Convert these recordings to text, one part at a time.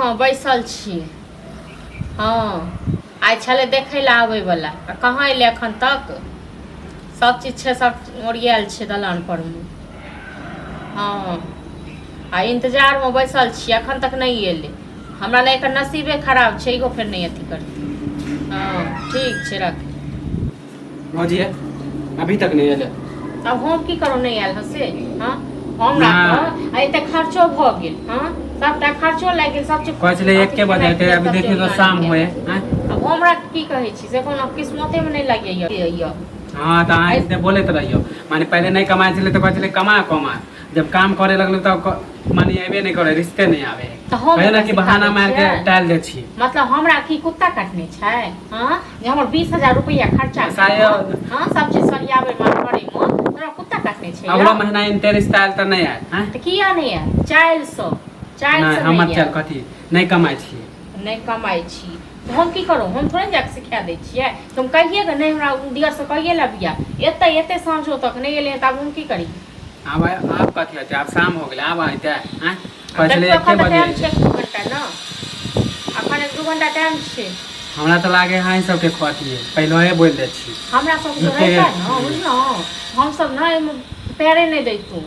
हाँ बैसल छी। हाँ आइ छलै देखै लए आबै वाला कहाँ अयलै एखन तक। सब चीज छै, सब ओरियाल छै दलान पर में। हाँ आ इंतजार में बैसल छी, एखन तक नहीं एलै। हमरा नहीं एकर नसीबे खराब छै, इहो फिर नहीं अथी करतै। हाँ ठीक छै रख। भौजी अभी तक नहीं एलै। तब हम की करू नहीं आयल से? हाँ हमरा एते खर्चो भ गेल। हाँ सबटा खर्चो लागि गेल, सब चीज कहै छलै 1 बजे एतै, अभी देखियो तो शाम होए। अब हमरा की कहै छी से कोनो किस्मते में नहीं लगिए। हाँ तो अहाँ इतने बोले तो रहियो, माने पहले नहीं कमाए छले तो कहै छलै कमा जब काम करे लगलो तो माने एबे नहीं करे, रिश्ते नहीं आवे। कहे ना कि बहाना मार के टाल दे छी। मतलब हमरा की कुत्ता काटने छै? हां जे हमर 20,000 रुपया खर्चा हां सब चीज सरियाबे में करे में तोरा कुत्ता काटने छै। अगला महीना इनते रिश्ता आयल त नहीं आयल। हां त किया नहीं आयल? 400 हमर चल कथी नहीं कमाई छी, नहीं कमाई छी तो हम की करूं? हम थोड़े जाके सिखा दै छियै। तुम कहिए कि नहीं हमरा दियर से कहिए लबिया एते साँझो तक नहीं एले तब हम की करी? अब आप कथी होते? अब शाम हो गेलै, अब आइते हैं पहले 1 बजे छै 2 घंटा ना, अखन 1-2 घंटा टाइम छै। हमरा तो लागे हां सब के खतिए पहले बोल दे छी। हमरा सब के रहता ना बुझलो, हम सब ना पैरे नहीं दैतू।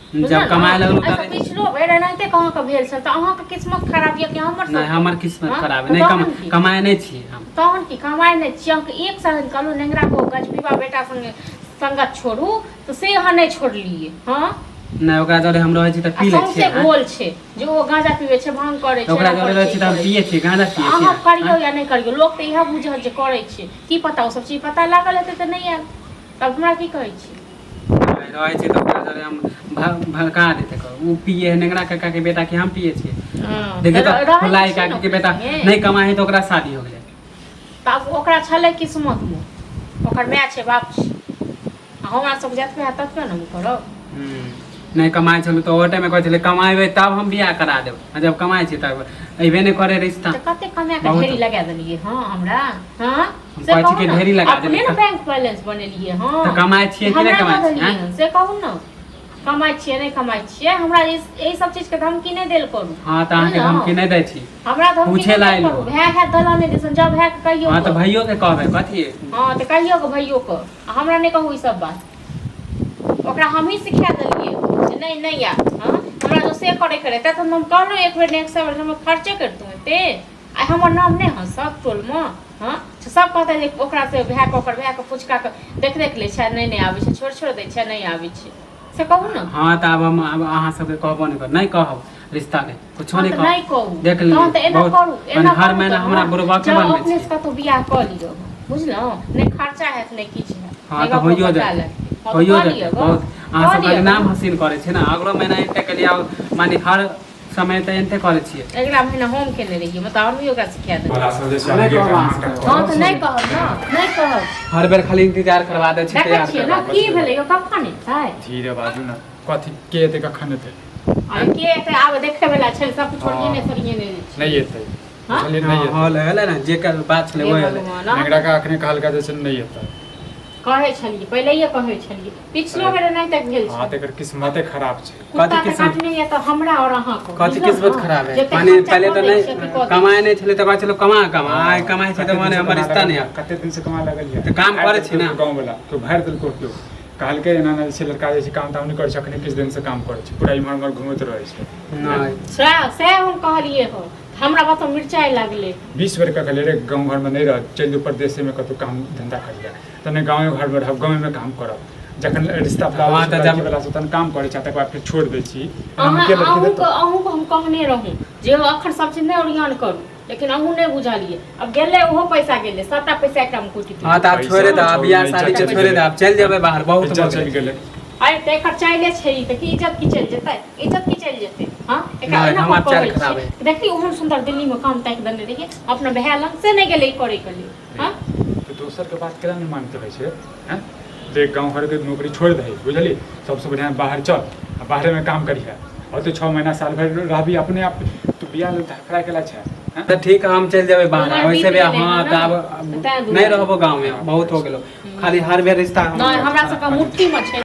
जब कमाए लगलो त पिछलो बेर एनाहिते कहाँ के भेल छै त अहाँ के किस्मत खराब ये कि हमर सब? नहीं हमर किस्मत खराब है, नहीं कमाए नहीं छी हम। तहन की कमाए नहीं छी? हम एक साल कहलू नेंगरा को गजपीवा बेटा संगे संगत छोड़ू तो से अहाँ नहीं छोड़लिए। हां नहीं ओकरा जरे हम रहै छी त पी लै छी। सबसे गोल छै जे ओ गांजा पीवे छै, भांग करे छै, ओकरा जरे रहै छी त हम पिए छी, गांजा पिए छी। अहाँ करियो या नहीं करियो लोग त इहा बुझै जे करे छै, की पता ओ सब चीज पता लागल हेतै त नहीं आयल। तब हमरा की कहै छी? रहै छी त ओकरा जरे हम भड़का देते उ पिए है नेंगरा काका के बेटा के हम पिए छी। देखिए तो फुलाई काका के बेटा नहीं कमाई तो ओकरा शादी हो गेलै। तब ओकरा छले किस्मत में, ओकर माय छै बाप छै। हमरा सब जतबे है ततबे न करब। नहीं कमाई छलु तो ओटे में कहै छलै कमाइबे तब हम बियाह करा देब, जब कमाई छी तब अइबे नहीं करे रिश्ता। त कते कमा के ढेरी लगा देलिए। हां हमरा हां से कहै छी के ढेरी लगा देलिए अपने न बैंक बैलेंस बनेलिए। हां त कमाई छिए कि नहीं कमाई छी? हां से कहू न कमाई छिए नहीं कमाई छिए? हमरा ई सब चीज के धमकी नहीं देल करू। हां त अहाँ के धमकी नहीं दै छी, हमरा धमकी पूछे ला आइलो। भाई है दलाने दिसन जब है कहियो। हां त भइयो के कहबे कथी? हां त कहियो के भइयो के हमरा नहीं कहू ई सब बात। ओकरा हम ही सिखा देलिए नहीं नहीं यार। हां हमरा जो से करे करे त हम कहलो एक बेर नेक्स्ट बार हम खर्चे करतू ते आ हमर नाम नहीं ह सब टोल में। हां सब कहता जे ओकरा से भाई के ओकर भाई के पुचका के देख ले छै नहीं आबै छै, छोड़ दे छै नहीं आबै छै से कहू न। हां त अब हम अहाँ सब के कहबो नहीं कहब रिश्ता के कुछो नहीं कहब। नहीं कहू देख ली तहन त एना करू एना हर महीना हमरा बुरबा के बनबे छी। अपने से तो बियाह क लियो बुझलो, नहीं खर्चा हैत नहीं किछ है। हां त होइयो जाय बहुत अहाँ सब के नाम हसीन करे छै ना। अगलो महीना एते के लिए माने हर समय त एते करे छिए। अगला महीना हम केने रहिए मतलब हम ही ओकरा सिखा दे। हां त नहीं कहब ना नहीं कहब, हर बेर खाली इंतजार करवा दे छी तैयार देखै ना की भेलै यो कखन छै? धीरे बाजू ना कथी के एते कखन एते? अरे के एते आब देखे वाला छै सब कुछ छोड़िए ने नहीं एते। हां चलिए नहीं एते। हां ले ना जे कर बात छले ओए नेंगरा का अखने कहल का जैसे नहीं एते कहै छलिए पहिले ये कहै छलिए पिछलो बेर नहीं तक भेल छै। हां तेकर किस्मते खराब छै। कथी किस्मत नहीं है तो हमरा और अहाँ को कथी किस्मत खराब है? माने पहले तो नहीं कमाए नहीं छले त कहै छलो कमा आइ कमाई छै त माने हमर रिश्ता नहीं है। कते दिन से कमा लगल है त काम करे छी ना गांव वाला तो भर दिल को क्यों कहल के ना ना से लड़का जैसे काम ताम नहीं कर सकने किस दिन से काम करे छै, पूरा इमहर घूमत रहे छै। नहीं से हम कहलिए हो हमरा बात मिर्चाई लागले 20 बेर का कहले रे गांव घर में नहीं रह चल प्रदेश में कतो काम धंधा कर ले तने गांव घर में रहब गांव में काम करब जखन रिश्ता वहां त जब वाला से तन काम करे छै तक बाद फिर छोड़ दे छी। अहूँ को हम कहने रहूं जे अखन सब चीज नहीं ओरियान करू लेकिन अहूँ नहीं बुझलिए। अब गेले ओहो पैसा गेले सबटा पैसा एकटा में कुटी। हां त आप छोड़े त अब बियाह शादी के छोड़े त आप चल जेबे बाहर बहुत चल गेले। अरे ते खर्चाइले छै त की इज्जत की चल जेतै? इज्जत की चल जेतै? हां एकटा हमर चाल खराब है। देखी ओहन सुंदर दिल्ली में काम ताक देने रहिए अपना बहै लंग से नहीं गेले करे के लिए। हां तो दोसर के बात केना नहीं मानते रहे छै? हैं देख गांव घर के नौकरी छोड़ दे बुझली सबसे बढ़िया बाहर चल बाहर में काम करिए और तो 6 महीना साल भर रहबी अपने आप तो बियाह धड़फड़ा केला छै। त ठीक हम चल जेबे बाहर वैसे भी हां त अब नहीं रहबो गांव में बहुत हो गेलो खाली हर बेर रिश्ता नहीं हमरा सब का मुट्ठी में छै।